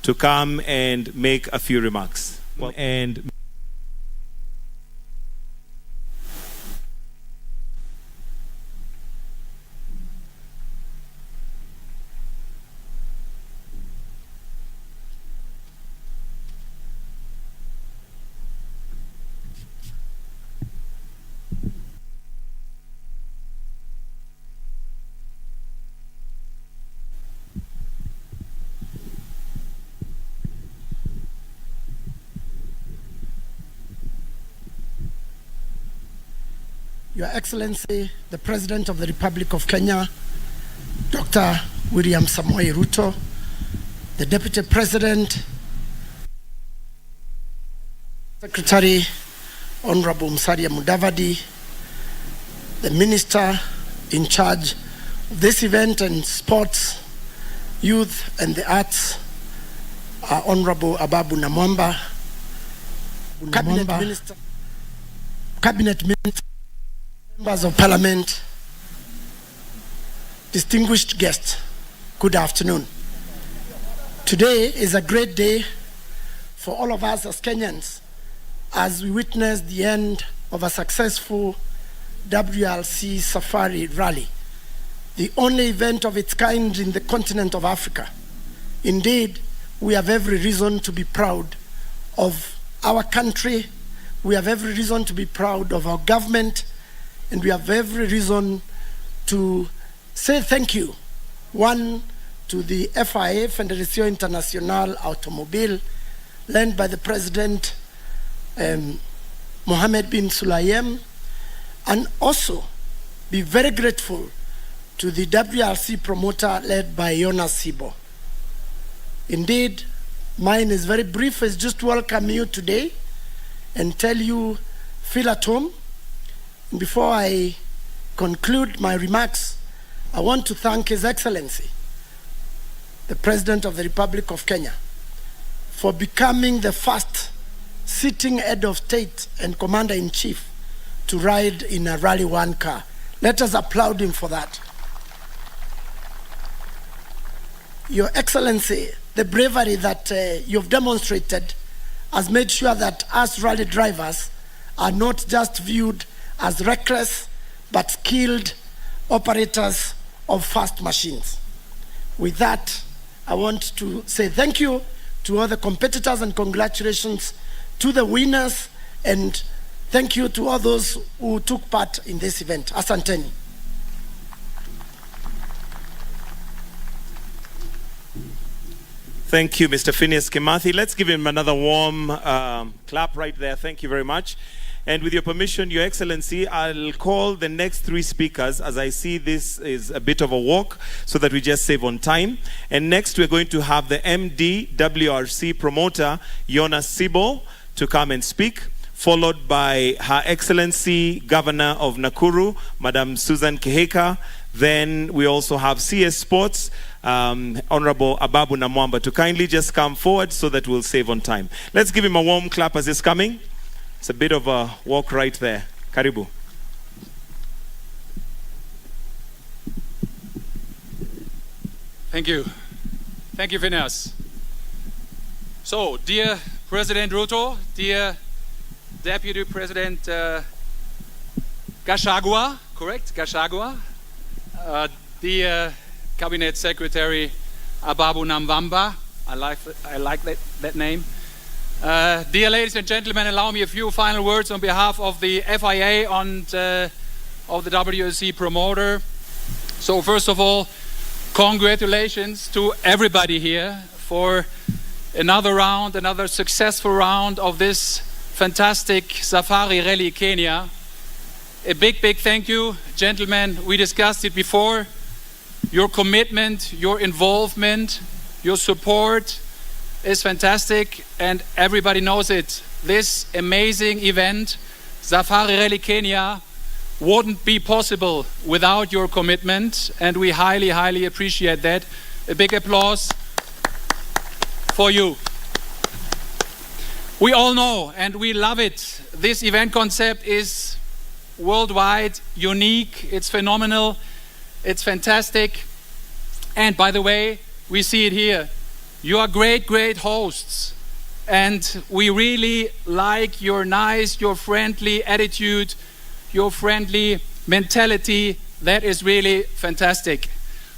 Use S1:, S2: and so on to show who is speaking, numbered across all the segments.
S1: to come and make a few remarks. And
S2: Your Excellency, the President of the Republic of Kenya, Dr. William Samoei Ruto, the Deputy President, Secretary, Honorable Musalia Mudavadi, the Minister in charge of this event and sports, youth and the arts, Honorable Ababu Namwamba, Cabinet Minister, Members of Parliament, distinguished guests, good afternoon. Today is a great day for all of us as Kenyans as we witness the end of a successful WRC Safari Rally, the only event of its kind in the continent of Africa. Indeed, we have every reason to be proud of our country, we have every reason to be proud of our government, and we have every reason to say thank you, one, to the FIA, Federación Internacional Automobile, led by the President, Mohammed bin Sulayem, and also be very grateful to the WRC promoter led by Jonas Sibo. Indeed, mine is very brief. It's just to welcome you today and tell you, feel at home. Before I conclude my remarks, I want to thank His Excellency, the President of the Republic of Kenya, for becoming the first sitting head of state and commander-in-chief to ride in a Rally 1 car. Let us applaud him for that. Your Excellency, the bravery that you've demonstrated has made sure that us rally drivers are not just viewed as reckless but skilled operators of fast machines. With that, I want to say thank you to all the competitors and congratulations to the winners, and thank you to all those who took part in this event. Asanteni.
S1: thank you, Mr. Phineas Kimathi. Let's give him another warm clap right there. Thank you very much. And with your permission, Your Excellency, I'll call the next three speakers, as I see this is a bit of a walk, so that we just save on time. And next, we're going to have the MD WRC promoter, Jonas Sibo, to come and speak, followed by Her Excellency Governor of Nakuru, Madam Susan Kihika. Then we also have CS Sports, Honorable Ababu Namwamba, to kindly just come forward so that we'll save on time. Let's give him a warm clap as he's coming. It's a bit of a walk right there. Karibu.
S3: Thank you. Thank you, Phineas. So, dear President Ruto, dear Deputy President Gachagua, correct? Gachagua. Dear Cabinet Secretary Ababu Namwamba, I like that name. Dear ladies and gentlemen, allow me a few final words on behalf of the FIA and of the WRC promoter. So first of all, congratulations to everybody here for another round, another successful round of this fantastic Safari Rally Kenya. A big thank you, gentlemen. We discussed it before. Your commitment, your involvement, your support is fantastic, and everybody knows it. This amazing event, Safari Rally Kenya, wouldn't be possible without your commitment, and we highly appreciate that. A big applause for you. We all know and we love it. This event concept is worldwide, unique, it's phenomenal, it's fantastic. And by the way, we see it here. You are great, great hosts. And we really like your nice, your friendly attitude, your friendly mentality. That is really fantastic.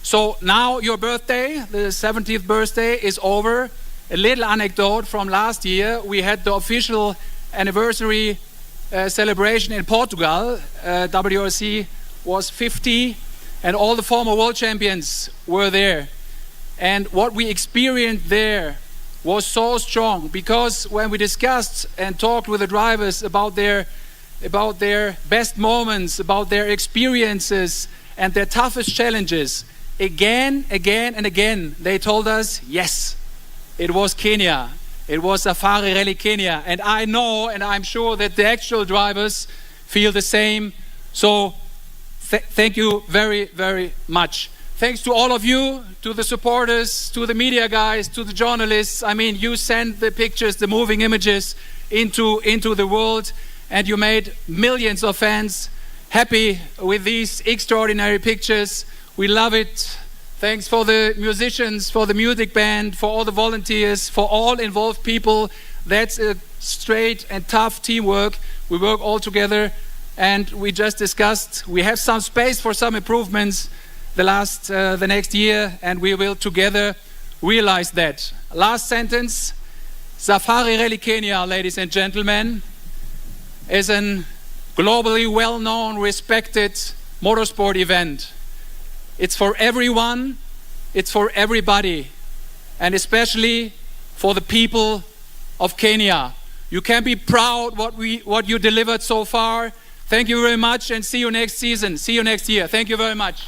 S3: So now your birthday, the 70th birthday, is over. A little anecdote from last year. We had the official anniversary celebration in Portugal. WRC was 50 and all the former world champions were there. And what we experienced there was so strong, because when we discussed and talked with the drivers about their best moments, about their experiences and their toughest challenges, again and again they told us, yes, it was Kenya. It was Safari Rally Kenya. And I know and I'm sure that the actual drivers feel the same. So thank you very, very much. Thanks to all of you, to the supporters, to the media guys, to the journalists. I mean, you sent the pictures, the moving images into the world, and you made millions of fans happy with these extraordinary pictures. We love it. Thanks for the musicians, for the music band, for all the volunteers, for all involved people. That's a straight and tough teamwork. We work all together, and we just discussed, we have some space for some improvements the next year, and we will together realize that. Last sentence, Safari Rally Kenya, ladies and gentlemen, is a globally well-known, respected motorsport event. It's for everyone, it's for everybody, and especially for the people of Kenya. You can be proud what you delivered so far. Thank you very much, and see you next season. See you next year. Thank you very much.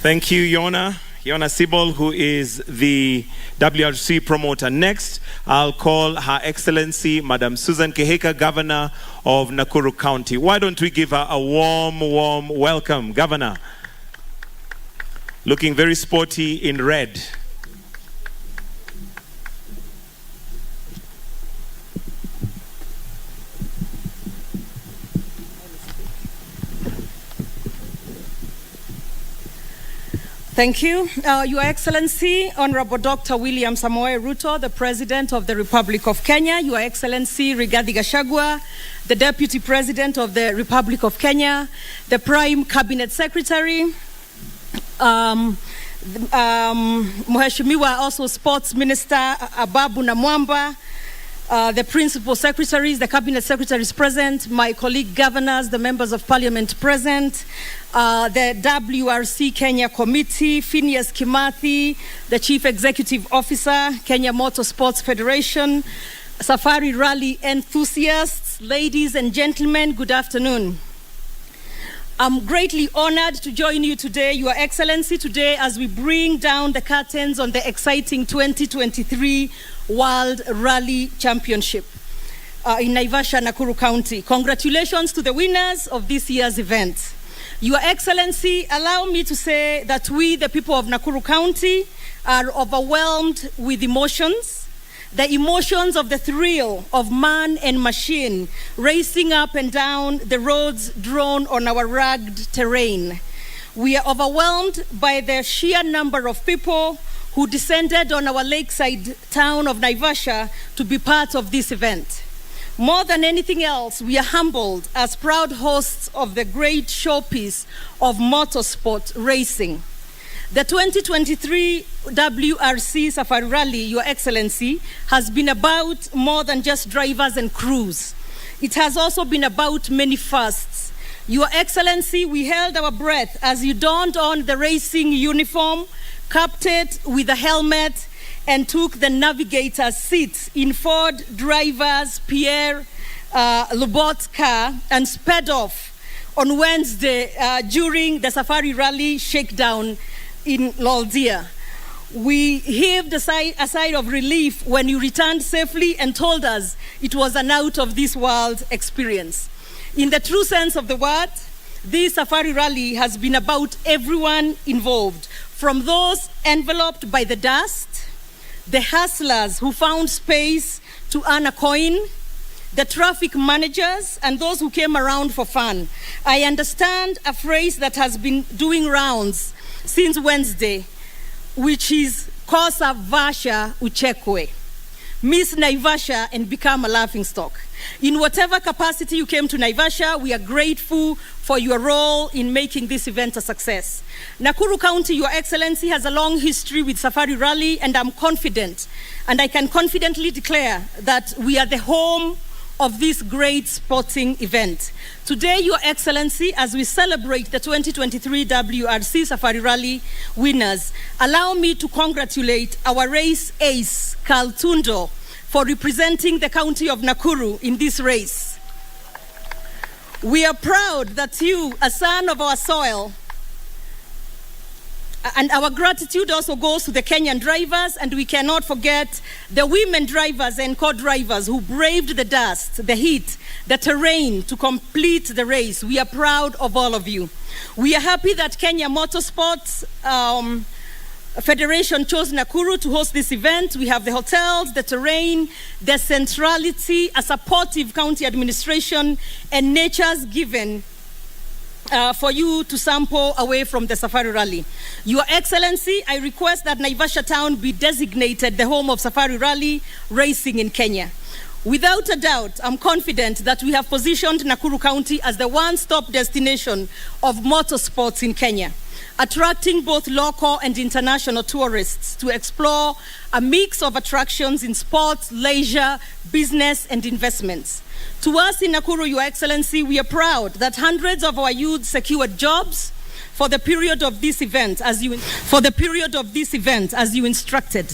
S1: Thank you, Yona Sibol, who is the WRC promoter. Next, I'll call Her Excellency Madam Susan Keheka, Governor of Nakuru County. Why don't we give her a warm welcome, Governor? Looking very sporty in red.
S4: Thank you. Your Excellency, Honorable Dr. William Samoei Ruto, the President of the Republic of Kenya, Your Excellency Rigathi Gachagua, the Deputy President of the Republic of Kenya, the Prime Cabinet Secretary, Mheshimiwa also Sports Minister Ababu Namwamba, the Principal Secretaries, the Cabinet Secretaries present, my colleague governors, the members of Parliament present, the WRC Kenya Committee, Phineas Kimathi, the Chief Executive Officer, Kenya Motorsports Federation, Safari Rally enthusiasts, ladies and gentlemen, good afternoon. I'm greatly honored to join you today, Your Excellency, today as we bring down the curtains on the exciting 2023 World Rally Championship in Naivasha, Nakuru County. Congratulations to the winners of this year's event. Your Excellency, allow me to say that we, the people of Nakuru County, are overwhelmed with emotions. The emotions of the thrill of man and machine racing up and down the roads drawn on our rugged terrain. We are overwhelmed by the sheer number of people who descended on our lakeside town of Naivasha to be part of this event. More than anything else, we are humbled as proud hosts of the great showpiece of motorsport racing. The 2023 WRC Safari Rally, Your Excellency, has been about more than just drivers and crews. It has also been about many firsts. Your Excellency, we held our breath as you donned on the racing uniform, capped it with a helmet, and took the navigator's seats in Ford driver's Pierre Lobot's car and sped off on Wednesday during the Safari Rally shakedown in Loldia. We heaved a sigh of relief when you returned safely and told us it was an out-of-this-world experience. In the true sense of the word, this Safari Rally has been about everyone involved, from those enveloped by the dust, the hustlers who found space to earn a coin, the traffic managers, and those who came around for fun. I understand a phrase that has been doing rounds since Wednesday, which is Kosa Vasha Uchekwe. Miss Naivasha and become a laughingstock. In whatever capacity you came to Naivasha, we are grateful for your role in making this event a success. Nakuru County, Your Excellency, has a long history with Safari Rally, and I'm confident, and I can confidently declare that we are the home of this great sporting event. Today, Your Excellency, as we celebrate the 2023 WRC Safari Rally winners, allow me to congratulate our race ace, Carl Tundo, for representing the county of Nakuru in this race. We are proud that you, a son of our soil, and our gratitude also goes to the Kenyan drivers, and we cannot forget the women drivers and co-drivers who braved the dust, the heat, the terrain to complete the race. We are proud of all of you. We are happy that Kenya Motorsports Federation chose Nakuru to host this event. We have the hotels, the terrain, the centrality, a supportive county administration, and nature's given for you to sample away from the Safari Rally. Your Excellency, I request that Naivasha town be designated the home of Safari Rally racing in Kenya. Without a doubt, I'm confident that we have positioned Nakuru County as the one-stop destination of motorsports in Kenya, attracting both local and international tourists to explore a mix of attractions in sports, leisure, business, and investments. To us in Nakuru, Your Excellency, we are proud that hundreds of our youth secured jobs for the period of this event, as you instructed.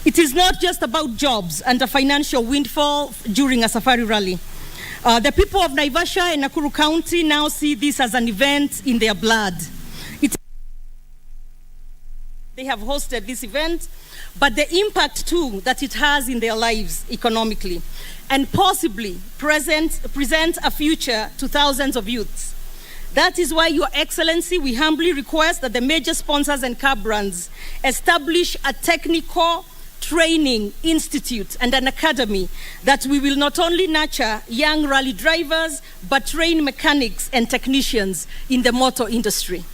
S4: It is not just about jobs and a financial windfall during a Safari Rally. The people of Naivasha and Nakuru County now see this as an event in their blood. They have hosted this event, but the impact too that it has in their lives economically, and possibly present a future to thousands of youths. That is why, Your Excellency, we humbly request that the major sponsors and car brands establish a technical training institute and an academy that we will not only nurture young rally drivers, but train mechanics and technicians in the motor industry.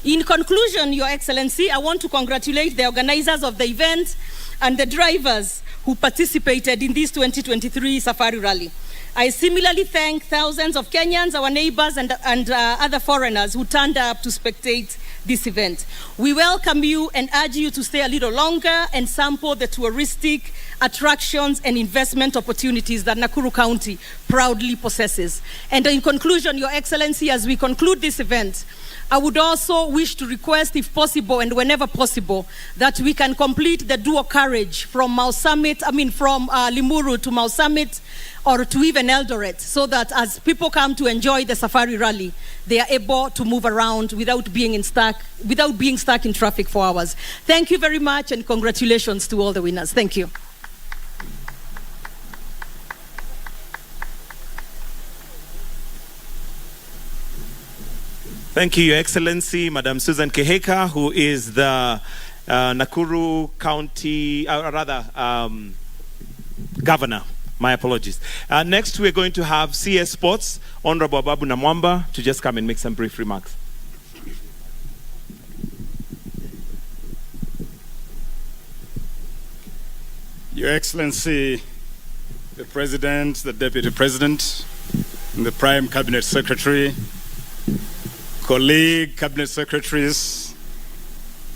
S4: In conclusion, Your Excellency, I want to congratulate the organizers of the event and the drivers who participated in this 2023 Safari Rally. I similarly thank thousands of Kenyans, our neighbors, and other foreigners who turned up to spectate this event. We welcome you and urge you to stay a little longer and sample the touristic attractions and investment opportunities that Nakuru County proudly possesses. And in conclusion, Your Excellency, as we conclude this event, I would also wish to request, if possible and whenever possible, that we can complete the dual carriage from Limuru to Mau Summit or to even Eldoret, so that as people come to enjoy the Safari Rally, they are able to move around without being stuck in traffic for hours. Thank you very much, and congratulations to all the winners. Thank you.
S1: Thank you, Your Excellency, Madam Susan Keheka, who is the Nakuru County, Governor. My apologies. Next, we're going to have CS Sports, Honorable Ababu Namwamba, to just come and make some brief remarks.
S5: Your Excellency, the President, the Deputy President, and the Prime Cabinet Secretary, colleague Cabinet Secretaries,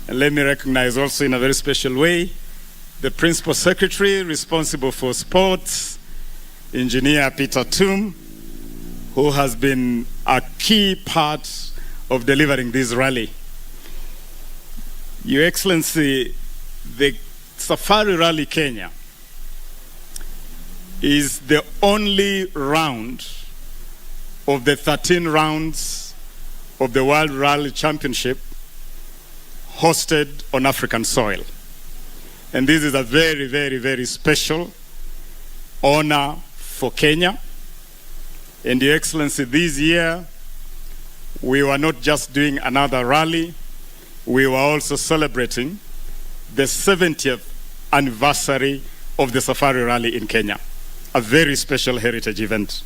S5: and let me recognize also in a very special way the Principal Secretary responsible for sports, Engineer Peter Toom, who has been a key part of delivering this rally. Your Excellency, the Safari Rally Kenya is the only round of the 13 rounds of the World Rally Championship hosted on African soil. And this is a very, very, very special honor for Kenya. And Your Excellency, this year, we were not just doing another rally, we were also celebrating the 70th anniversary of the Safari Rally in Kenya. a very special heritage event.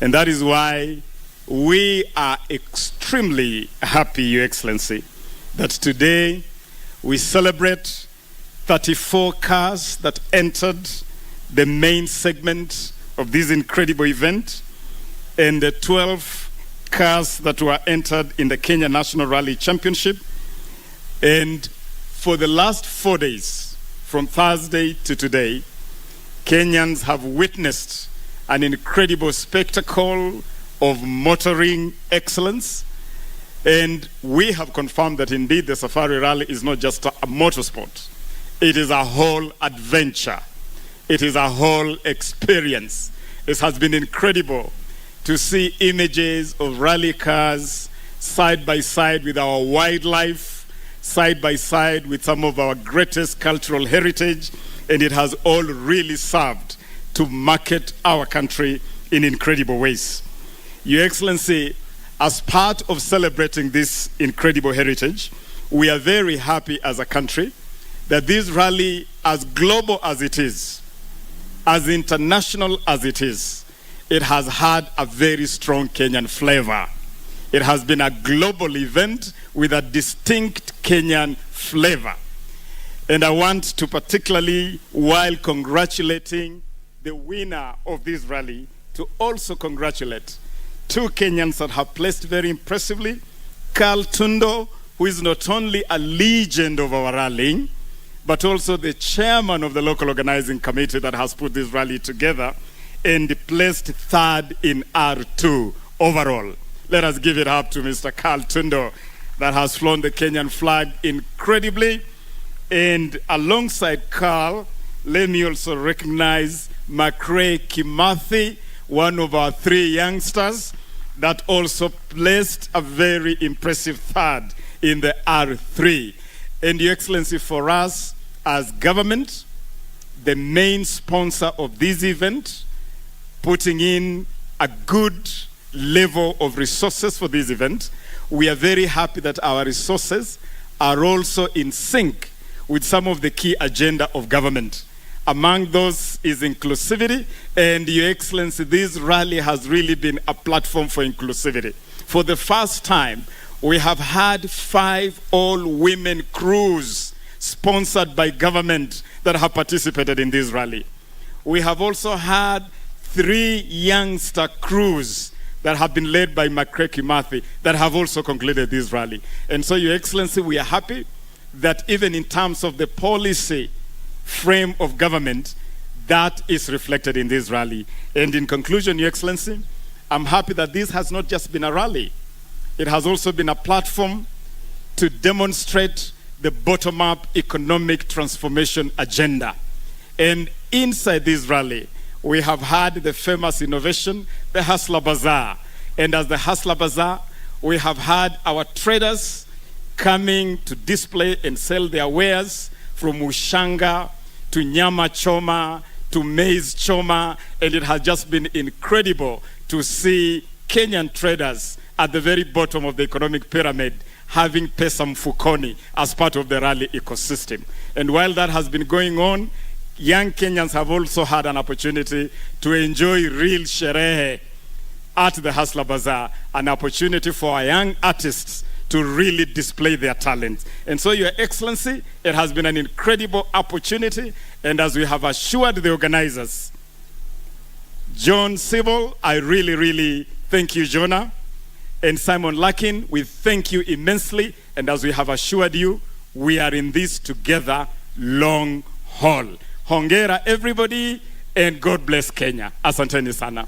S5: And that is why we are extremely happy, Your Excellency, that today we celebrate 34 cars that entered the main segment of this incredible event, and the 12 cars that were entered in the Kenya National Rally Championship. And for the last 4 days, from Thursday to today, Kenyans have witnessed an incredible spectacle of motoring excellence. And we have confirmed that indeed the Safari Rally is not just a motorsport. It is a whole adventure. It is a whole experience. It has been incredible to see images of rally cars side by side with our wildlife, side by side with some of our greatest cultural heritage, and it has all really served to market our country in incredible ways. Your Excellency, as part of celebrating this incredible heritage, we are very happy as a country that this rally, as global as it is, as international as it is, it has had a very strong Kenyan flavor. It has been a global event with a distinct Kenyan flavor. And I want to particularly, while congratulating the winner of this rally, to also congratulate two Kenyans that have placed very impressively. Carl Tundo, who is not only a legend of our rallying, but also the chairman of the local organizing committee that has put this rally together, and placed third in R2 overall. Let us give it up to Mr. Carl Tundo that has flown the Kenyan flag incredibly. And alongside Carl, let me also recognize McRae Kimathi, one of our three youngsters that also placed a very impressive third in the R3. And Your Excellency, for us as government, the main sponsor of this event, putting in a good level of resources for this event, we are very happy that our resources are also in sync with some of the key agenda of government. Among those is inclusivity, and Your Excellency, this rally has really been a platform for inclusivity. For the first time, we have had 5 all-women crews sponsored by government that have participated in this rally. We have also had 3 youngster crews that have been led by McRae Kimathi that have also concluded this rally. And so, Your Excellency, we are happy that even in terms of the policy frame of government, that is reflected in this rally. And in conclusion, Your Excellency, I'm happy that this has not just been a rally. It has also been a platform to demonstrate the bottom-up economic transformation agenda. And inside this rally, we have had the famous innovation, the Hustler Bazaar. And as the Hustler Bazaar, we have had our traders coming to display and sell their wares, from ushanga to nyama choma to maize choma. And it has just been incredible to see Kenyan traders at the very bottom of the economic pyramid having pesa mfukoni as part of the rally ecosystem. And while that has been going on, young Kenyans have also had an opportunity to enjoy real sherehe at the Hustler Bazaar, an opportunity for our young artists to really display their talents. And so, Your Excellency, it has been an incredible opportunity, and as we have assured the organizers, John Sibyl, I really thank you, Jonah, and Simon Larkin, we thank you immensely, and as we have assured you, we are in this together long haul. Hongera everybody, and God bless Kenya. Asanteni sana.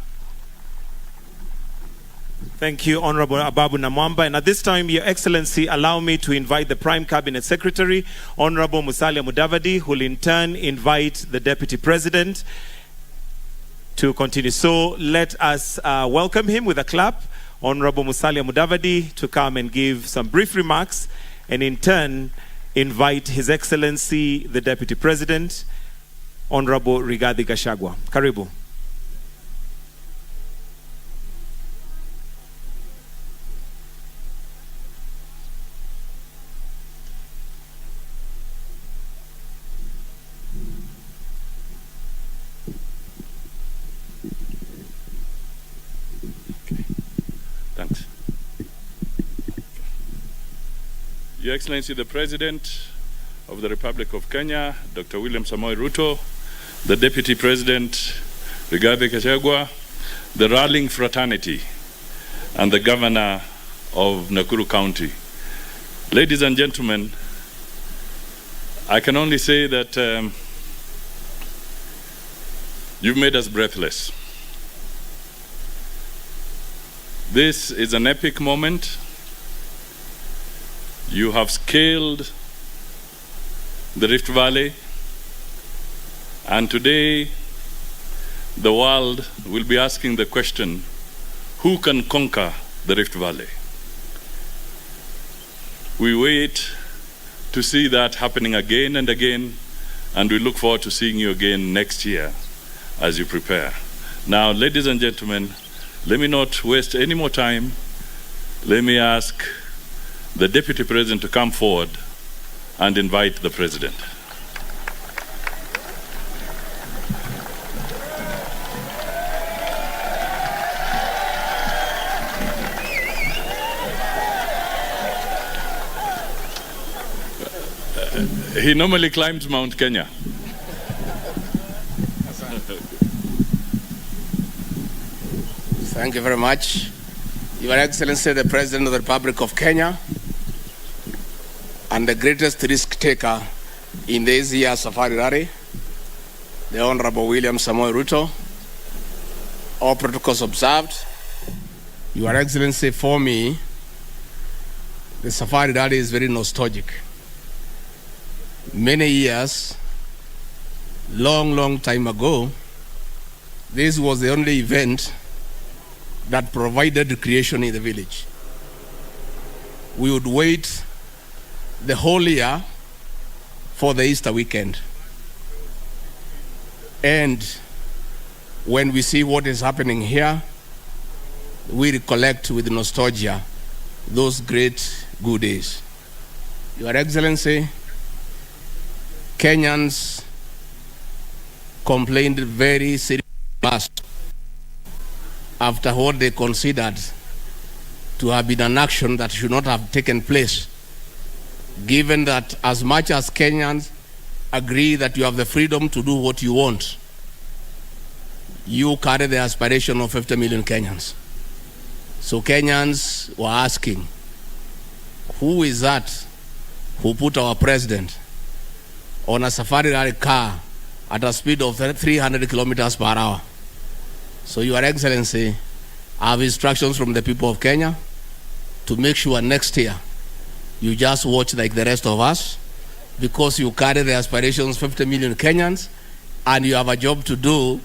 S1: Thank you, Honorable Ababu Namwamba. And at this time, Your Excellency, allow me to invite the Prime Cabinet Secretary, Honorable Musalia Mudavadi, who will in turn invite the Deputy President to continue. So let us welcome him with a clap. Honorable Musalia Mudavadi to come and give some brief remarks, and in turn invite His Excellency, the Deputy President, Honorable Rigathi Gachagua. Karibu.
S6: Your Excellency, the President of the Republic of Kenya, Dr. William Samoei Ruto, the Deputy President, Rigathi Gachagua, the rallying fraternity, and the Governor of Nakuru County. Ladies and gentlemen, I can only say that you've made us breathless. This is an epic moment. You have scaled the Rift Valley, and today the world will be asking the question, who can conquer the Rift Valley? We wait to see that happening again and again, and we look forward to seeing you again next year as you prepare. Now, ladies and gentlemen, let me not waste any more time. Let me ask the Deputy President to come forward and invite the President. He normally climbs Mount Kenya.
S7: Thank you very much. Your Excellency, the President of the Republic of Kenya, and the greatest risk taker in this year's Safari Rally, the Honorable William Samoei Ruto, all protocols observed. Your Excellency, for me, the Safari Rally is very nostalgic. Many years, long time ago, this was the only event that provided recreation in the village. We would wait the whole year for the Easter weekend. And when we see what is happening here, we recollect with nostalgia those great good days. Your Excellency, Kenyans complained very seriously after what they considered to have been an action that should not have taken place, given that as much as Kenyans agree that you have the freedom to do what you want, you carry the aspiration of 50 million Kenyans. So Kenyans were asking, who is that who put our president on a safari rally car at a speed of 300 kilometers per hour? So Your Excellency, I have instructions from the people of Kenya to make sure next year you just watch like the rest of us, because you carry the aspirations of 50 million Kenyans and you have a job to do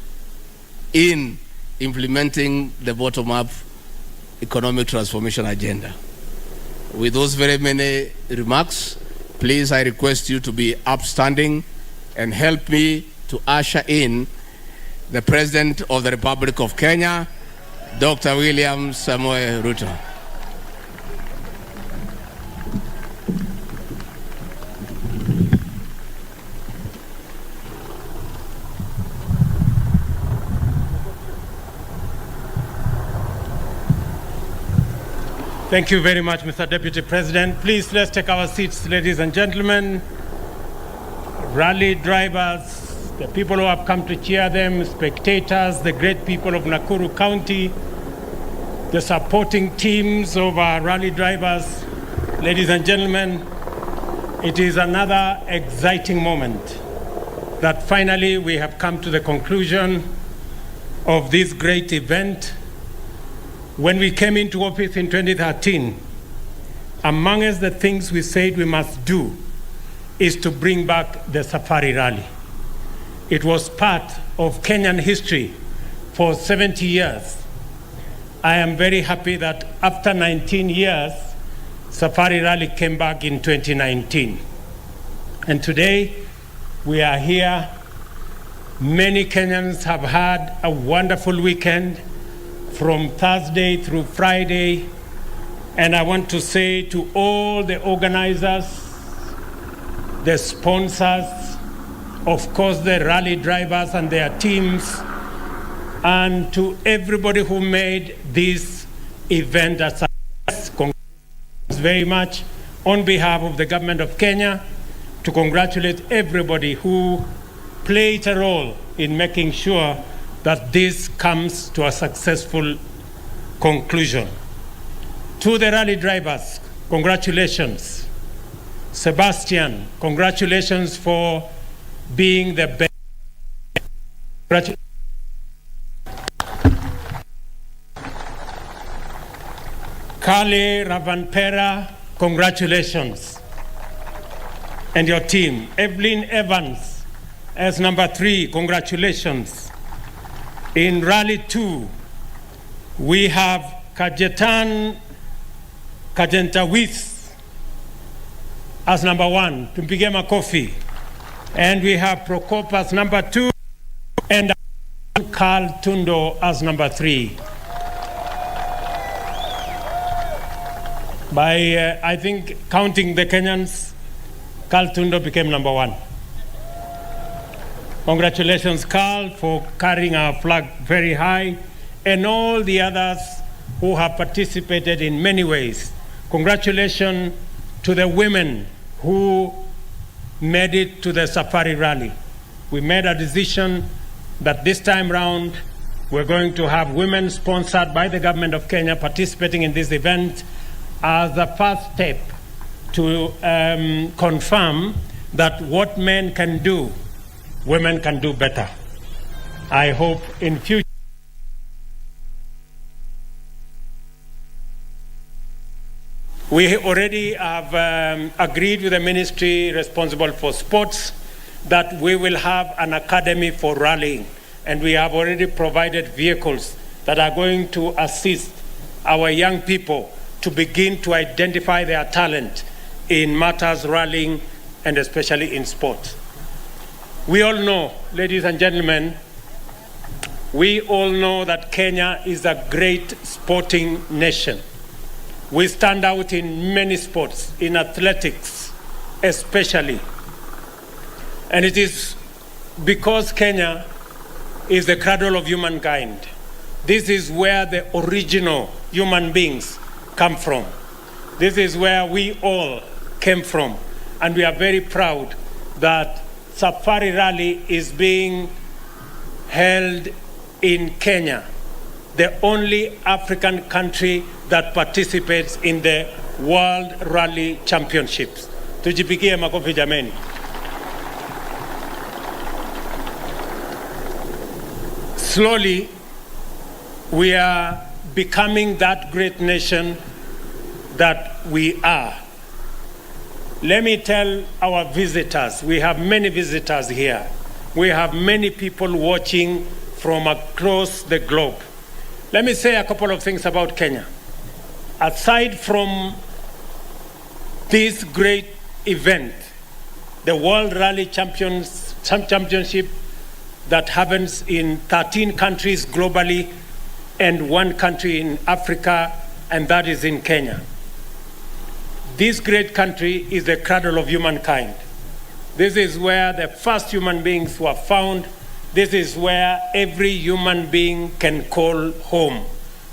S7: in implementing the bottom-up economic transformation agenda. With those very many remarks, please, I request you to be upstanding and help me to usher in the President of the Republic of Kenya, Dr. William Samoei Ruto.
S8: Thank you very much, Mr. Deputy President. Please, let's take our seats, ladies and gentlemen. Rally drivers, the people who have come to cheer them, spectators, the great people of Nakuru County, the supporting teams of our rally drivers, ladies and gentlemen, it is another exciting moment that finally we have come to the conclusion of this great event. When we came into office in 2013, amongst the things we said we must do is to bring back the Safari Rally. It was part of Kenyan history for 70 years. I am very happy that after 19 years, Safari Rally came back in 2019. And today, we are here. Many Kenyans have had a wonderful weekend from Thursday through Friday. And I want to say to all the organizers, the sponsors, of course the rally drivers and their teams, and to everybody who made this event a success. Congratulations very much on behalf of the government of Kenya, to congratulate everybody who played a role in making sure that this comes to a successful conclusion. To the rally drivers, congratulations. Sebastian, congratulations for being the best. Kale Ravanpera, congratulations. And your team. Evelyn Evans as number 3, congratulations. In Rally 2, we have Kajetan Kajentawith as number 1, Tumpige makofi. And we have Prokop as number 2, and Carl Tundo as number 3. By, I think, counting the Kenyans, Carl Tundo became number 1. Congratulations, Carl, for carrying our flag very high, and all the others who have participated in many ways. Congratulations to the women who made it to the Safari Rally. We made a decision that this time round we're going to have women sponsored by the government of Kenya participating in this event as the first step to confirm that what men can do, women can do better. I hope in future. We already have agreed with the ministry responsible for sports that we will have an academy for rallying, and we have already provided vehicles that are going to assist our young people to begin to identify their talent in matters rallying and especially in sport. We all know, ladies and gentlemen, we all know that Kenya is a great sporting nation. We stand out in many sports, in athletics especially. And it is because Kenya is the cradle of humankind. This is where the original human beings come from. This is where we all came from. And we are very proud that Safari Rally is being held in Kenya, the only African country that participates in the World Rally Championships. Tujipigie makofi jameni. Slowly, we are becoming that great nation that we are. Let me tell our visitors, we have many visitors here. We have many people watching from across the globe. Let me say a couple of things about Kenya. Aside from this great event, the World Rally Championship that happens in 13 countries globally and 1 country in Africa, and that is in Kenya. This great country is the cradle of humankind. This is where the first human beings were found. This is where every human being can call home.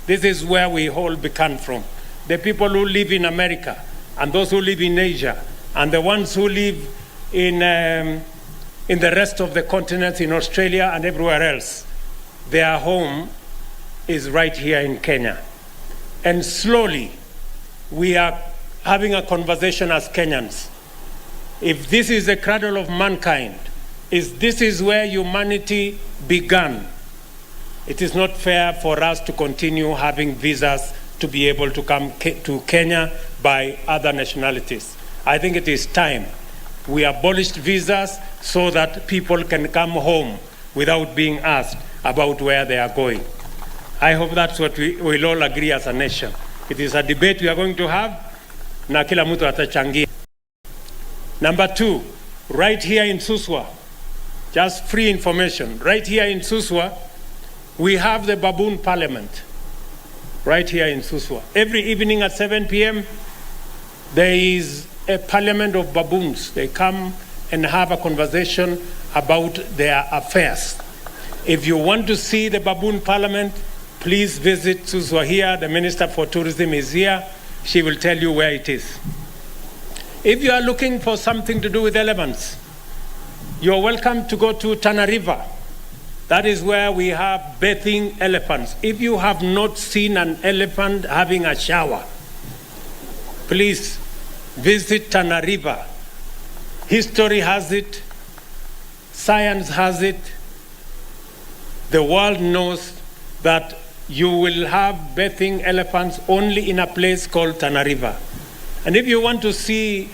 S8: This is where we all began from. The people who live in America, and those who live in Asia, and the ones who live in the rest of the continent, in Australia and everywhere else, their home is right here in Kenya. And slowly, we are having a conversation as Kenyans. If this is the cradle of mankind, if this is where humanity began, it is not fair for us to continue having visas to be able to come to Kenya by other nationalities. I think it is time we abolished visas so that people can come home without being asked about where they are going. I hope that's what we will all agree as a nation. It is a debate we are going to have, na kila mtu atachangia. Number 2, right here in Suswa, just free information, right here in Suswa, we have the Baboon Parliament, right here in Suswa. Every evening at 7 p.m., there is a parliament of baboons. They come and have a conversation about their affairs. If you want to see the Baboon Parliament, please visit Suswa here. The Minister for Tourism is here. She will tell you where it is. If you are looking for something to do with elephants, you're welcome to go to Tana River. That is where we have bathing elephants. If you have not seen an elephant having a shower, please visit Tana River. History has it, science has it. The world knows that you will have bathing elephants only in a place called Tana River. And if you want to see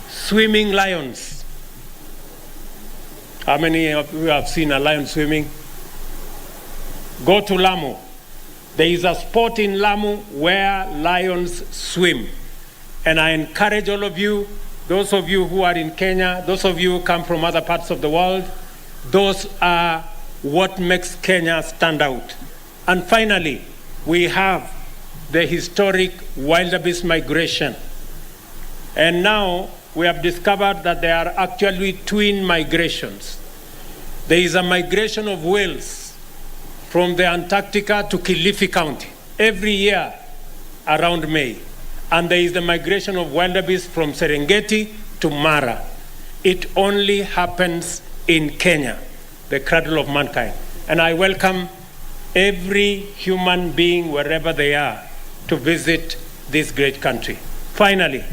S8: swimming lions, how many of you have seen a lion swimming? Go to Lamu. There is a spot in Lamu where lions swim. And I encourage all of you, those of you who are in Kenya, those of you who come from other parts of the world, those are what makes Kenya stand out. And finally, we have the historic wildebeest migration. And now we have discovered that there are actually twin migrations. There is a migration of whales from the Antarctica to Kilifi County every year around May. And there is the migration of wildebeest from Serengeti to Mara. It only happens in Kenya, the cradle of mankind. And I welcome every human being, wherever they are, to visit this great country. Finally,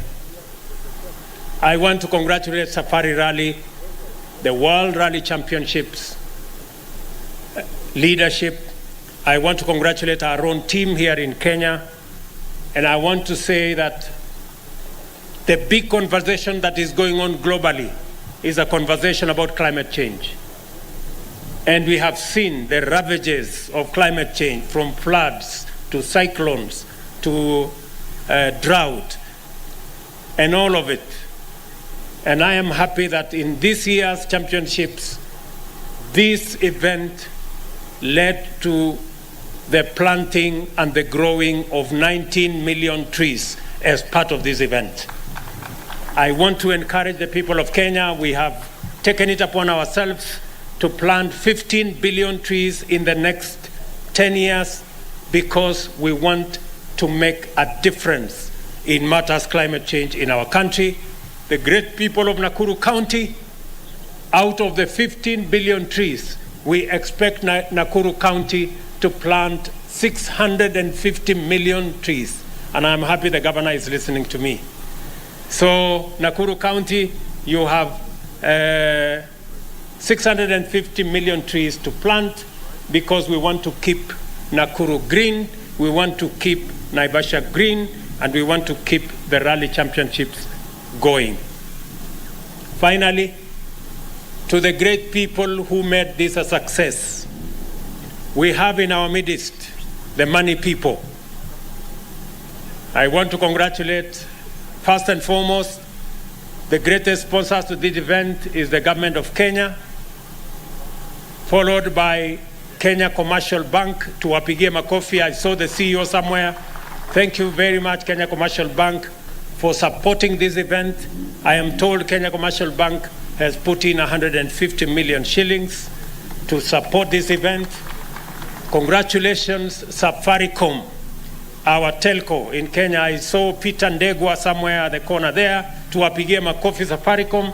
S8: I want to congratulate Safari Rally, the World Rally Championships leadership. I want to congratulate our own team here in Kenya. And I want to say that the big conversation that is going on globally is a conversation about climate change. And we have seen the ravages of climate change, from floods to cyclones to drought and all of it. And I am happy that in this year's championships, this event led to the planting and the growing of 19 million trees as part of this event. I want to encourage the people of Kenya. We have taken it upon ourselves to plant 15 billion trees in the next 10 years because we want to make a difference in matters climate change in our country. The great people of Nakuru County, out of the 15 billion trees, we expect Nakuru County to plant 650 million trees. And I'm happy the governor is listening to me. So Nakuru County, you have 650 million trees to plant because we want to keep Nakuru green, we want to keep Naivasha green, and we want to keep the rally championships going. Finally, to the great people who made this a success, we have in our midst the money people. I want to congratulate, first and foremost, the greatest sponsors to this event is the government of Kenya, followed by Kenya Commercial Bank. Tuwapigie makofi. I saw the CEO somewhere. Thank you very much, Kenya Commercial Bank, for supporting this event. I am told Kenya Commercial Bank has put in 150 million shillings to support this event. Congratulations, Safaricom, our telco in Kenya. I saw Peter Ndegwa somewhere at the corner there. Tuwapigie makofi Safaricom.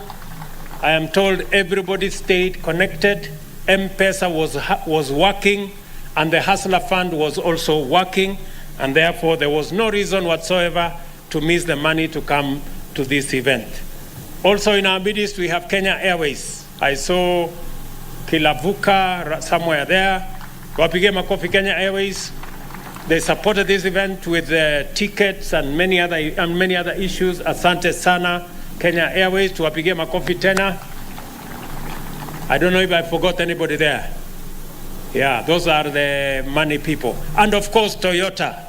S8: I am told everybody stayed connected. M-Pesa was working, and the Hustler Fund was also working, and therefore there was no reason whatsoever to miss the money to come to this event. Also in our midst, we have Kenya Airways. I saw Kilavuka somewhere there. Wapigie makofi Kenya Airways. They supported this event with tickets and many other issues. Asante sana Kenya Airways. Tuwapigie makofi tena. I don't know if I forgot anybody there. Yeah, those are the money people. And of course, Toyota.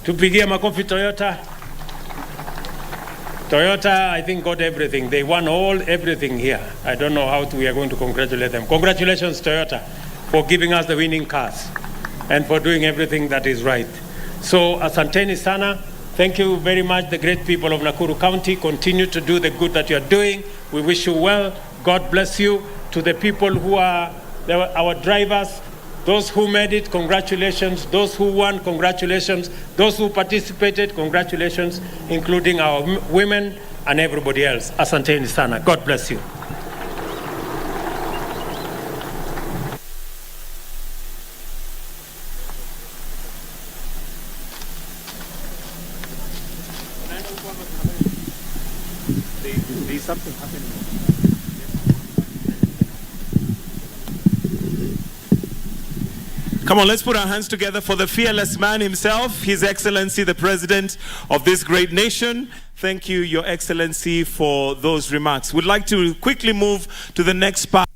S8: Tupigie makofi Toyota. Toyota, I think, got everything. They won everything here. I don't know how we are going to congratulate them. Congratulations, Toyota, for giving us the winning cars and for doing everything that is right. So, asanteni sana. Thank you very much, the great people of Nakuru County. Continue to do the good that you are doing. We wish you well. God bless you. To the people who are our drivers, those who made it, congratulations. Those who won, congratulations. Those who participated, congratulations, including our women and everybody else. Asanteni sana. God bless you.
S1: There's something happening. Come on, let's put our hands together for the fearless man himself, His Excellency, the President of this great nation. Thank you, Your Excellency, for those remarks. We'd like to quickly move to the next part.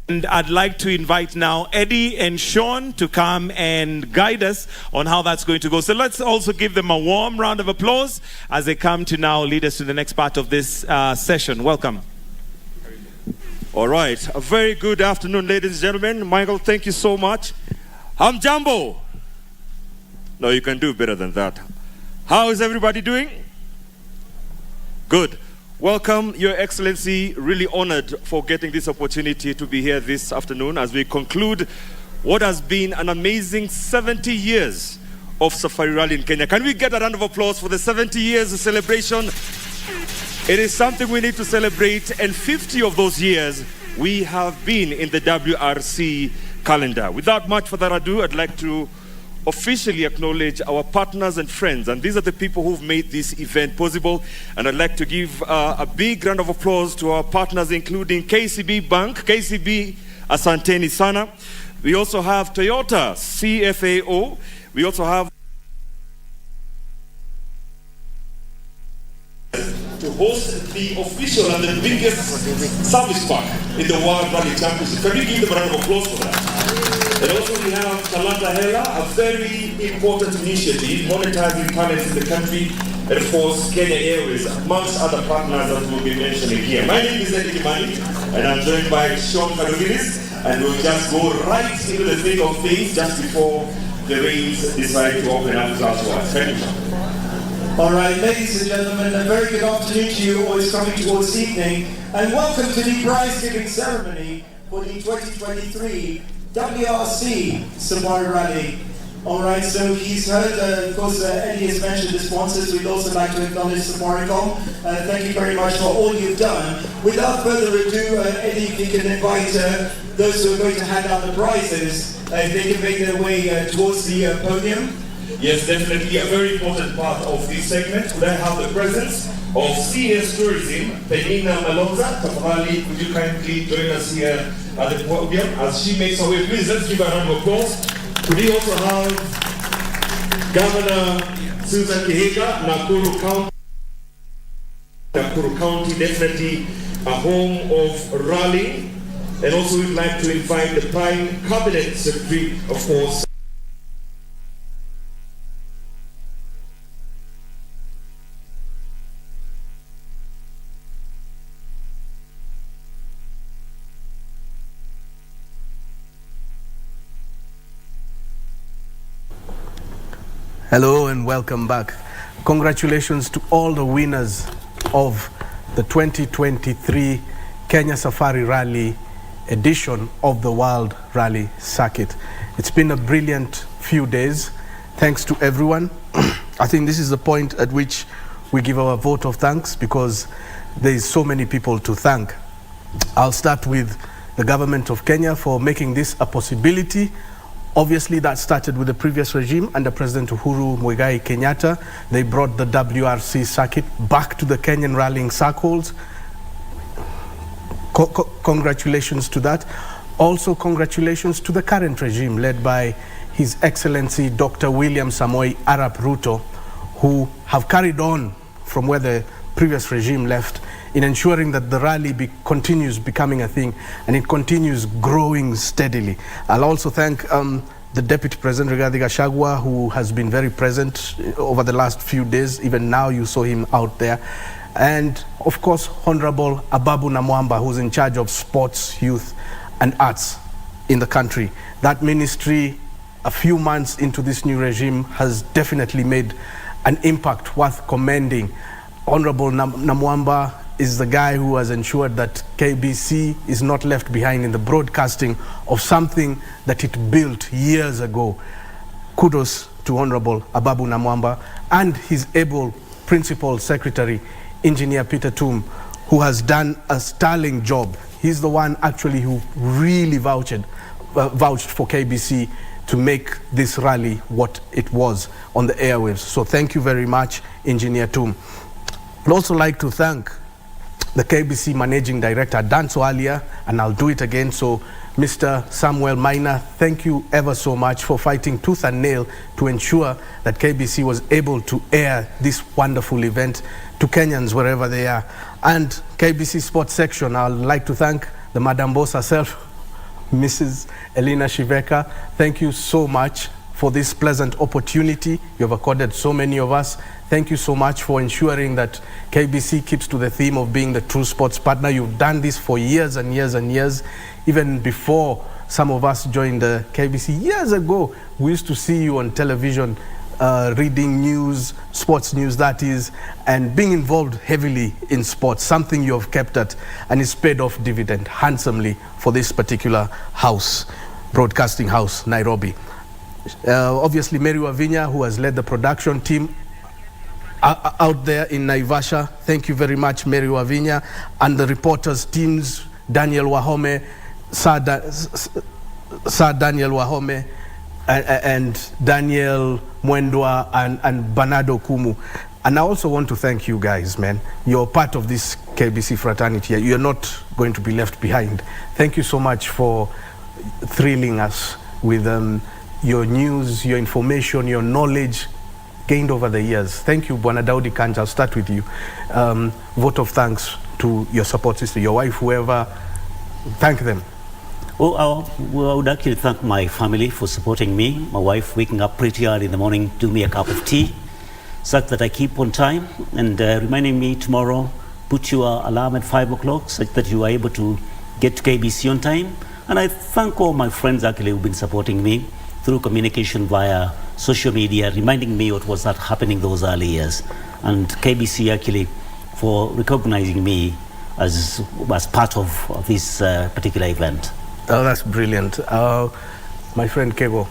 S1: And I'd like to invite now Eddie and Sean to come and guide us on how that's going to go. So let's also give them a warm round of applause as they come to now lead us to the next part of this session. Welcome.
S9: All right. A very good afternoon, ladies and gentlemen. Michael, thank you so much. Hamjambo. No, you can do better than that. How is everybody doing? Good. Welcome, Your Excellency. Really honored for getting this opportunity to be here this afternoon as we conclude what has been an amazing 70 years of Safari Rally in Kenya. Can we get a round of applause for the 70 years of celebration? It is something we need to celebrate, and 50 of those years we have been in the WRC calendar. Without much further ado, I'd like to officially acknowledge our partners and friends, and these are the people who've made this event possible. And I'd like to give a big round of applause to our partners, including KCB Bank, KCB Asanteni Sana. We also have Toyota CFAO. We also have to host the official and the biggest service park in the World Rally Championship. Can we give them a round of applause for that? And also we have Talanta Hela, a very important initiative monetizing talents in the country, and of course Kenya Airways, amongst other partners that we'll be mentioning here. My name is Eddie Kimani, and I'm joined by Sean Kadugiris, and we'll just go right into the thick of things just before the reins decide to open up to us. Thank you, Sean.
S10: All right, ladies and gentlemen, a very good afternoon to you always coming towards this evening, and welcome to the prize giving ceremony for the 2023 WRC Safari Rally. All right, so he's heard, of course, Eddie has mentioned the sponsors. We'd also like to acknowledge Safaricom. Thank you very much for all you've done. Without further ado, Eddie, if you can invite those who are going to hand out the prizes, if they can make their way towards the podium.
S9: Yes, definitely a very important part of this segment. Could I have the presence of CS Tourism, Penina Malonza. Tafadhali, could you kindly join us here at the podium as she makes her way? Please, let's give her a round of applause. Could we also have Governor Susan Kihika, Nakuru County. Nakuru County, definitely a home of rally. And also we'd like to invite the Prime Cabinet Secretary, of course.
S11: Hello and welcome back. Congratulations to all the winners of the 2023 Kenya Safari Rally edition of the World Rally Circuit. It's been a brilliant few days. Thanks to everyone. I think this is the point at which we give our vote of thanks because there is so many people to thank. I'll start with the government of Kenya for making this a possibility. Obviously, that started with the previous regime under President Uhuru Muigai Kenyatta. They brought the WRC circuit back to the Kenyan rallying circles. Congratulations to that. Also, congratulations to the current regime led by His Excellency Dr. William Samoei Arap Ruto, who have carried on from where the previous regime left in ensuring that the rally continues becoming a thing and it continues growing steadily. I'll also thank the Deputy President Rigathi Gachagua, who has been very present over the last few days. Even now you saw him out there. And of course, Honorable Ababu Namwamba, who's in charge of sports, youth and arts in the country. That ministry, a few months into this new regime, has definitely made an impact worth commending. Honorable Namwamba is the guy who has ensured that KBC is not left behind in the broadcasting of something that it built years ago. Kudos to Honorable Ababu Namwamba and his able Principal Secretary, Engineer Peter Toom, who has done a sterling job. He's the one actually who really vouched for KBC to make this rally what it was on the airwaves. So thank you very much, Engineer Toom. I'd also like to thank the KBC Managing Director, done so earlier, and I'll do it again. So Mr. Samuel Maina, thank you ever so much for fighting tooth and nail to ensure that KBC was able to air this wonderful event to Kenyans wherever they are. And KBC Sports Section, I'd like to thank the Madam Boss herself, Mrs. Elena Shiveka. Thank you so much for this pleasant opportunity you have accorded so many of us. Thank you so much for ensuring that KBC keeps to the theme of being the true sports partner. You've done this for years and years and years. Even before some of us joined the KBC years ago, we used to see you on television reading news, sports news that is, and being involved heavily in sports, something you have kept at, and it's paid off dividend handsomely for this particular house, broadcasting house, Nairobi. Obviously, Mary Wavinya, who has led the production team out there in Naivasha. Thank you very much, Mary Wavinya, and the reporters teams, Daniel Wahome, Sir Daniel Wahome, and Daniel Mwendwa, and Bernardo Kumu. And I also want to thank you guys, man. You're part of this KBC fraternity. You're not going to be left behind. Thank you so much for thrilling us with your news, your information, your knowledge gained over the years. Thank you, Bwana Daudi Kanja. I'll start with you. Vote of thanks to your support system, your wife, whoever. Thank them.
S12: Well, I would actually thank my family for supporting me. My wife waking up pretty early in the morning, do me a cup of tea, such that I keep on time, and reminding me tomorrow, put your alarm at 5 o'clock, such that you are able to get to KBC on time. And I thank all my friends actually who've been supporting me through communication via social media, reminding me what was that happening those early years. And KBC actually for recognizing me as part of this particular event.
S11: Oh, that's brilliant. My friend Kego.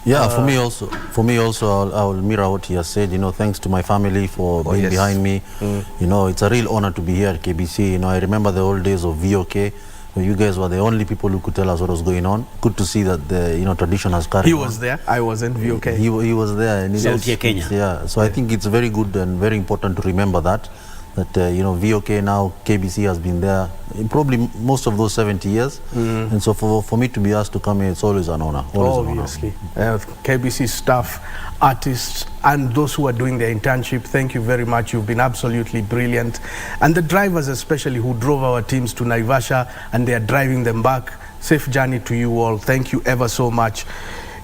S13: Yeah, for me also, I'll mirror what he has said. You know, thanks to my family for being behind me. You know, it's a real honor to be here at KBC. You know, I remember the old days of VOK, where you guys were the only people who could tell us what was going on. Good to see that the tradition has carried on.
S11: He was there. I wasn't. VOK.
S13: He was there. And
S12: Kenya.
S13: Yeah. So I think it's very good and very important to remember that. VOK now, KBC has been there in probably most of those 70 years. And so for me to be asked to come here, it's always an honor.
S11: Obviously. KBC staff, artists, and those who are doing their internship, thank you very much. You've been absolutely brilliant. And the drivers especially who drove our teams to Naivasha and they are driving them back. Safe journey to you all. Thank you ever so much.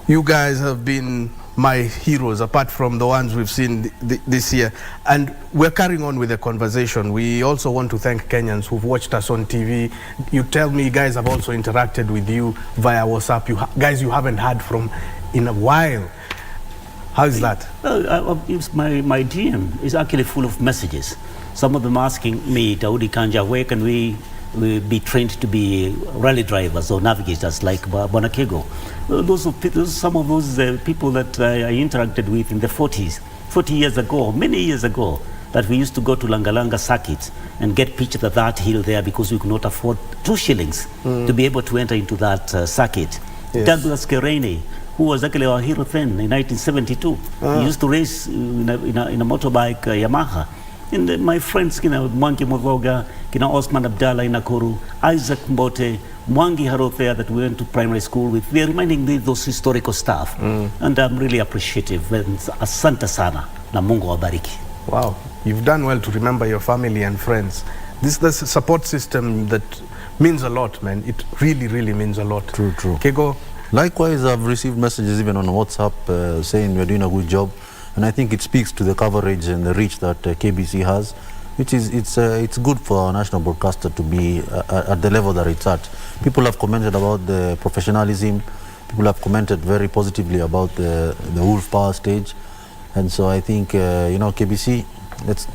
S11: You guys have been my heroes, apart from the ones we've seen this year. And we're carrying on with the conversation. We also want to thank Kenyans who've watched us on TV. You tell me, guys have also interacted with you via WhatsApp. Guys you haven't heard from in a while. How is that?
S12: My DM is actually full of messages. Some of them asking me, Daudi Kanja, where can we be trained to be rally drivers or navigators like Bwana Kego? Some of those people that I interacted with in the 40 years ago, many years ago, that we used to go to Langalanga circuit and get pitched at that hill there because we could not afford 2 shillings to be able to enter into that circuit. Yes. Douglas Kerene, who was actually our hero then in 1972. He used to race in a motorbike Yamaha. And my friends, Mwangi Movoga, Osman Abdallah in Nakuru, Isaac Mbote, Mwangi Harothea that we went to primary school with, they're reminding me of those historical stuff. And I'm really appreciative. Asante sana, na Mungu wabariki.
S11: Wow, you've done well to remember your family and friends. This is a support system that means a lot, man. It really, really means a lot.
S13: True.
S11: Kego?
S13: Likewise, I've received messages even on WhatsApp saying we're doing a good job. And I think it speaks to the coverage and the reach that KBC has, which is it's good for our national broadcaster to be at the level that it's at. People have commented about the professionalism. People have commented very positively about the Wolf Power stage, and so I think KBC,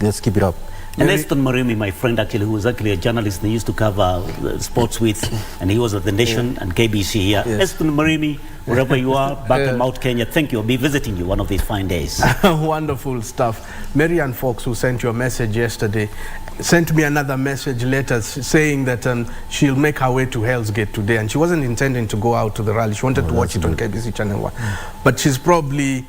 S13: let's keep it up.
S12: And Eston Marimi, my friend actually, who was actually a journalist they used to cover sports with, and he was at the Nation and KBC here.
S11: Yes.
S12: Eston Marimi, wherever you are, back in Mount Kenya, thank you. I'll be visiting you one of these fine days.
S11: Wonderful stuff. Marianne Fox, who sent you a message yesterday, sent me another message later saying that she'll make her way to Hell's Gate today, and she wasn't intending to go out to the rally. She wanted to watch it on KBC Channel 1. But she's probably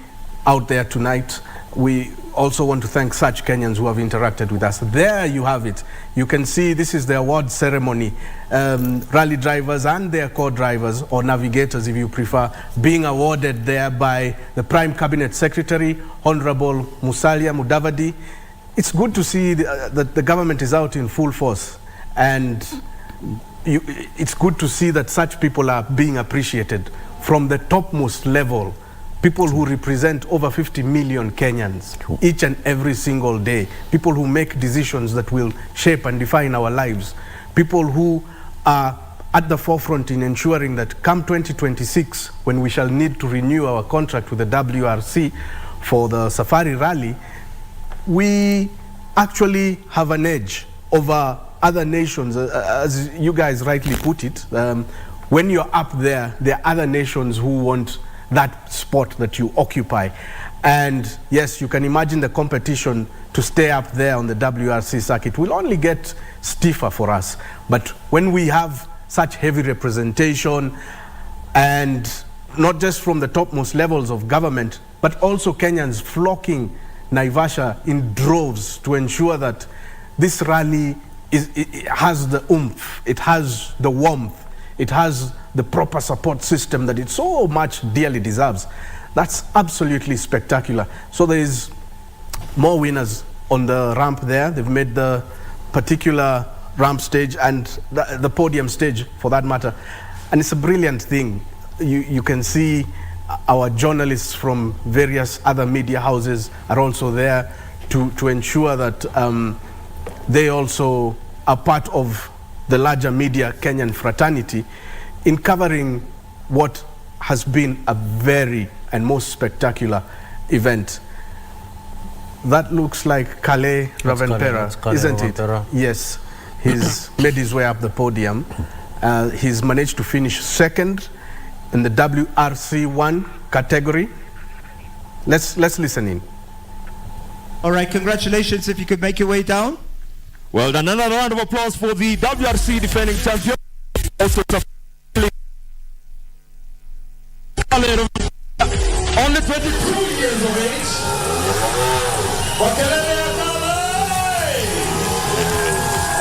S11: out there tonight. We also want to thank such Kenyans who have interacted with us. There you have it. You can see this is the award ceremony. Rally drivers and their co-drivers, or navigators if you prefer, being awarded there by the Prime Cabinet Secretary, Honorable Musalia Mudavadi. It's good to see that the government is out in full force, and it's good to see that such people are being appreciated from the topmost level. People who represent over 50 million Kenyans each and every single day. People who make decisions that will shape and define our lives. People who are at the forefront in ensuring that come 2026, when we shall need to renew our contract with the WRC for the Safari Rally, we actually have an edge over other nations. As you guys rightly put it, when you're up there, there are other nations who want that spot that you occupy. And yes, you can imagine the competition to stay up there on the WRC circuit will only get stiffer for us. But when we have such heavy representation, and not just from the topmost levels of government, but also Kenyans flocking Naivasha in droves to ensure that this rally it has the oomph, it has the warmth, it has the proper support system that it so much dearly deserves. That's absolutely spectacular. So there is more winners on the ramp there. They've made the particular ramp stage and the podium stage for that matter. And it's a brilliant thing. You can see our journalists from various other media houses are also there to ensure that they also are part of the larger media Kenyan fraternity in covering what has been a very and most spectacular event. That looks like Kale Ravenpera, isn't it? Yes, he's made his way up the podium. He's managed to finish second in the WRC1 category. Let's listen in.
S10: All right, congratulations if you could make your way down.
S9: Well done. Another round of applause for the WRC defending champion. Also, only 22 years of age. All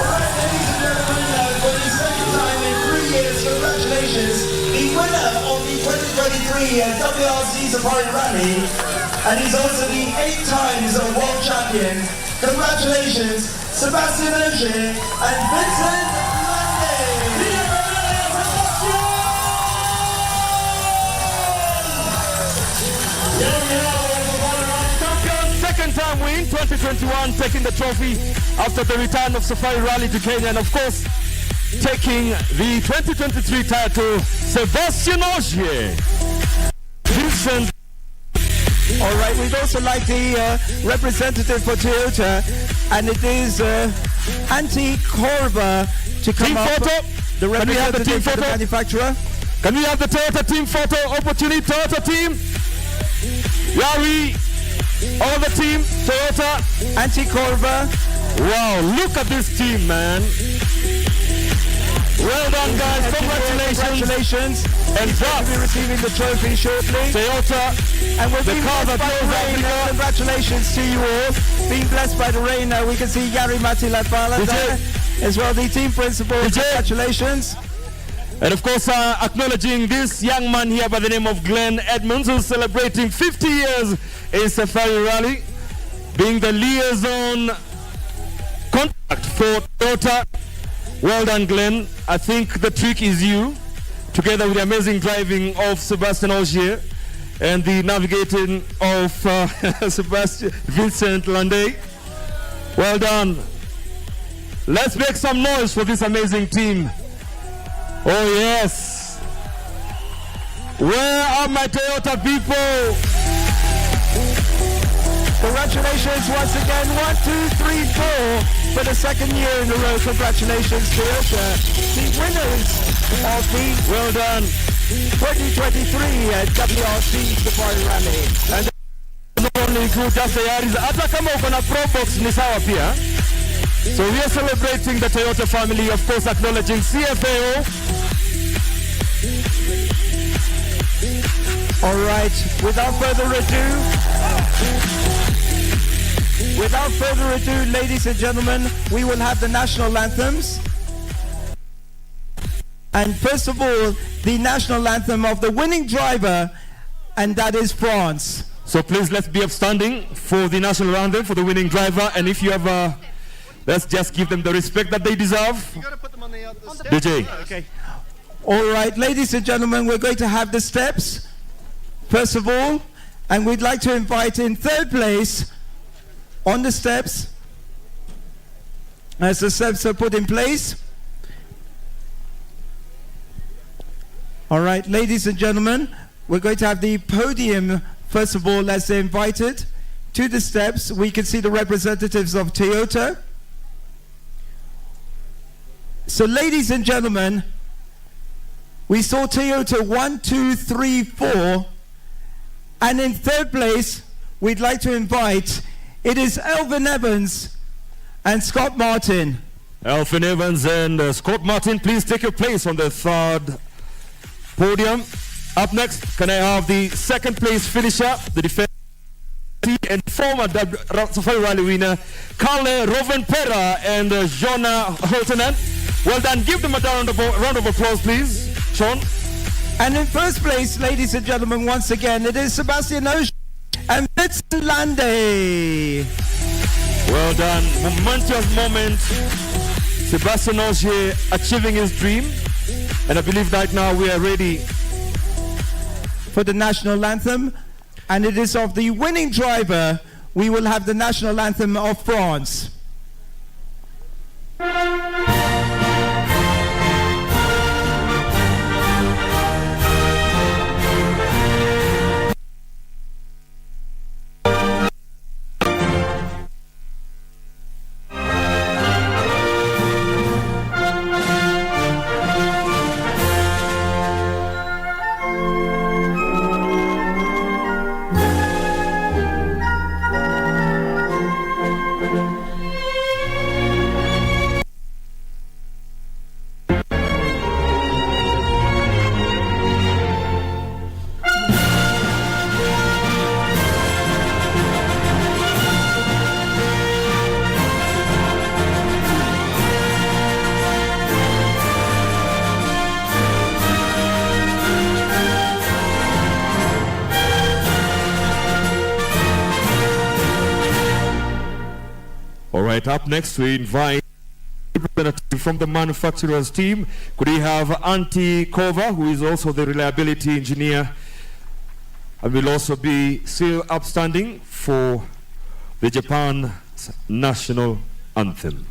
S9: right, ladies and gentlemen, for the second time in 3 years, congratulations. The winner of the 2023 WRC Safari Rally, and he's also the 8 times world champion. Congratulations, Sebastian Ogier and Vincent Lange. Second time win, 2021, taking the trophy after the return of Safari Rally to Kenya, and of course, taking the 2023 title, Sebastian Ogier. Vincent.
S10: All right, we'd also like the representative for Toyota, and it is Auntie Korba to come up.
S9: Photo.
S10: The representative for the manufacturer.
S9: Can we have the Toyota team photo opportunity? Toyota team. Yari. All the team. Toyota.
S10: Auntie Korba.
S9: Wow, look at this team, man. Well done, guys. Congratulations. And
S10: we'll be receiving the trophy shortly.
S9: Toyota.
S10: And we're being blessed by the rain. Congratulations to you all. Being blessed by the rain. We can see Yari Matilapala there as well, the team principal. Congratulations.
S9: And of course, acknowledging this young man here by the name of Glenn Edmonds, who's celebrating 50 years in Safari Rally, being the liaison contact for Toyota. Well done, Glenn. I think the trick is you, together with the amazing driving of Sebastian Ogier and the navigating of Vincent Lange. Well done. Let's make some noise for this amazing team. Oh yes. Where are my Toyota people?
S10: Congratulations once again. 1, 2, 3, 4. for the second year in a row. Congratulations, Toyota, the winners of the
S9: Well done.
S10: 2023 WRC Safari Rally.
S9: And not only good, just tayari. Hata kama uko na Pro Box ni sawa pia. So we are celebrating the Toyota family, of course acknowledging CFAO.
S10: All right, without further ado, ladies and gentlemen, we will have the national anthems. And first of all, the national anthem of the winning driver, and that is France.
S9: So please, let's be upstanding for the national anthem for the winning driver. And if you have, let's just give them the respect that they deserve.
S10: You gotta put them on the
S9: DJ.
S10: Okay. All right, ladies and gentlemen, we're going to have the steps, first of all, and we'd like to invite in third place on the steps, as the steps are put in place. All right, ladies and gentlemen, we're going to have the podium, first of all, as they're invited to the steps. We can see the representatives of Toyota. So, ladies and gentlemen, we saw Toyota 1, 2, 3, 4, and in third place, we'd like to invite, it is Elvin Evans and Scott Martin.
S9: Elvin Evans and Scott Martin, please take your place on the third podium. Up next, can I have the second place finisher, the defender and former Safari Rally winner, Carle Rovenpera and Jona Holtenen. Well done. Give them a round of applause, please, Sean.
S10: And in first place, ladies and gentlemen, once again, it is Sebastian Osh and Vincent Lande.
S9: Well done. Momentous moment. Sebastian Ogier achieving his dream. And I believe right now we are ready
S10: for the national anthem. And it is of the winning driver. We will have the national anthem of France.
S9: Up next, we invite a representative from the manufacturer's team. Could we have Antti Kova, who is also the reliability engineer, and will also be still upstanding for the Japan national anthem.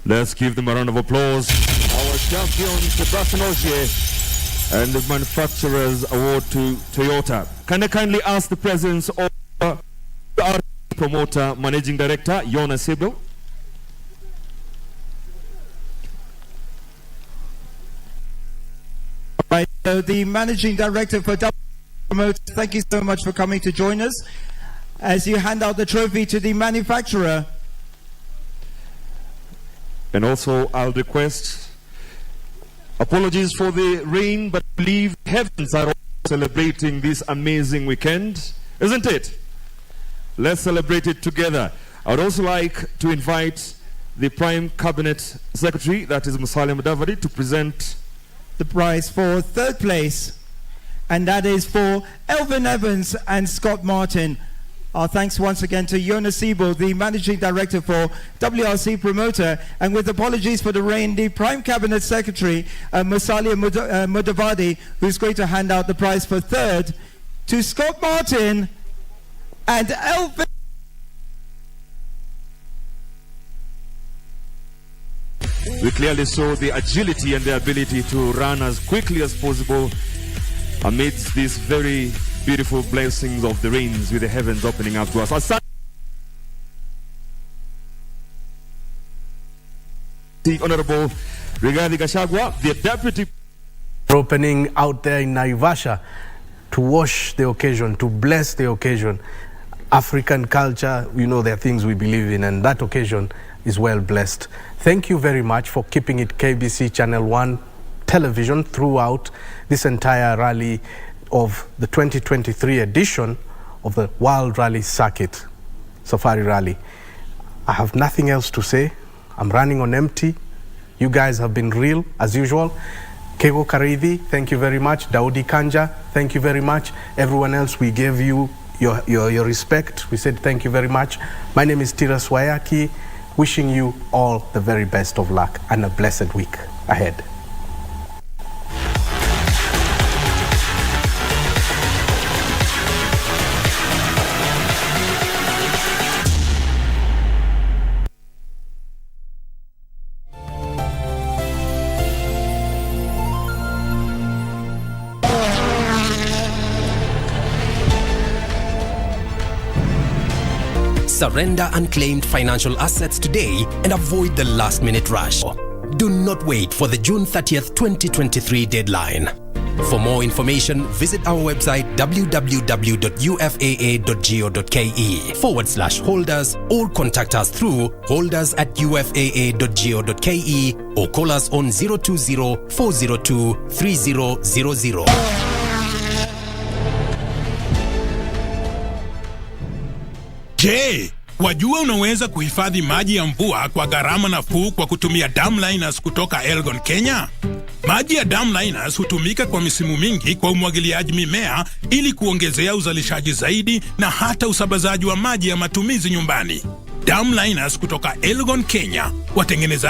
S9: Let's give them a round of applause. Our champion, Sebastian Ogier, and the manufacturer's award to Toyota. Can I kindly ask the presence of our promoter, managing director, Jona Sibyl?
S10: Right, so the managing director for W Promoter, thank you so much for coming to join us as you hand out the trophy to the manufacturer.
S9: And also I'll request apologies for the rain, but I believe heavens are celebrating this amazing weekend, isn't it? Let's celebrate it together. I would also like to invite the Prime Cabinet Secretary, that is Musalia Mudavadi, to present
S10: the prize for third place, and that is for Elvin Evans and Scott Martin. Our thanks once again to Yona Sibo, the Managing Director for WRC Promoter, and with apologies for the rain, the Prime Cabinet Secretary, Musalia Mudavadi, who's going to hand out the prize for third to Scott Martin and Elvin.
S9: We clearly saw the agility and the ability to run as quickly as possible amidst these very beautiful blessings of the rains, with the heavens opening up to us. The Honorable Rigathi Gachagua, the Deputy
S11: opening out there in Naivasha to wash the occasion, to bless the occasion. African culture, you know, there are things we believe in, and that occasion is well blessed. Thank you very much for keeping it KBC Channel 1 television throughout this entire rally of the 2023 edition of the World Rally Circuit, Safari Rally. I have nothing else to say. I'm running on empty. You guys have been real, as usual. Kego Kareithi, thank you very much. Daudi Kanja, thank you very much. Everyone else, we gave you your respect. We said thank you very much. My name is Tira Swayaki, wishing you all the very best of luck and a blessed week ahead.
S14: Surrender unclaimed financial assets today and avoid the last-minute rush. Do not wait for the June 30th, 2023 deadline. For more information, visit our website www.ufaa.go.ke/holders or contact us through holders@ufaa.go.ke or call us on 020-402-3000.
S15: Je, wajua unaweza kuhifadhi maji ya mvua kwa gharama nafuu kwa kutumia dam liners kutoka Elgon, Kenya? Maji ya dam liners hutumika kwa misimu mingi kwa umwagiliaji mimea ili kuongezea uzalishaji zaidi na hata usambazaji wa maji ya matumizi nyumbani. Dam liners kutoka Elgon, Kenya, watengeneza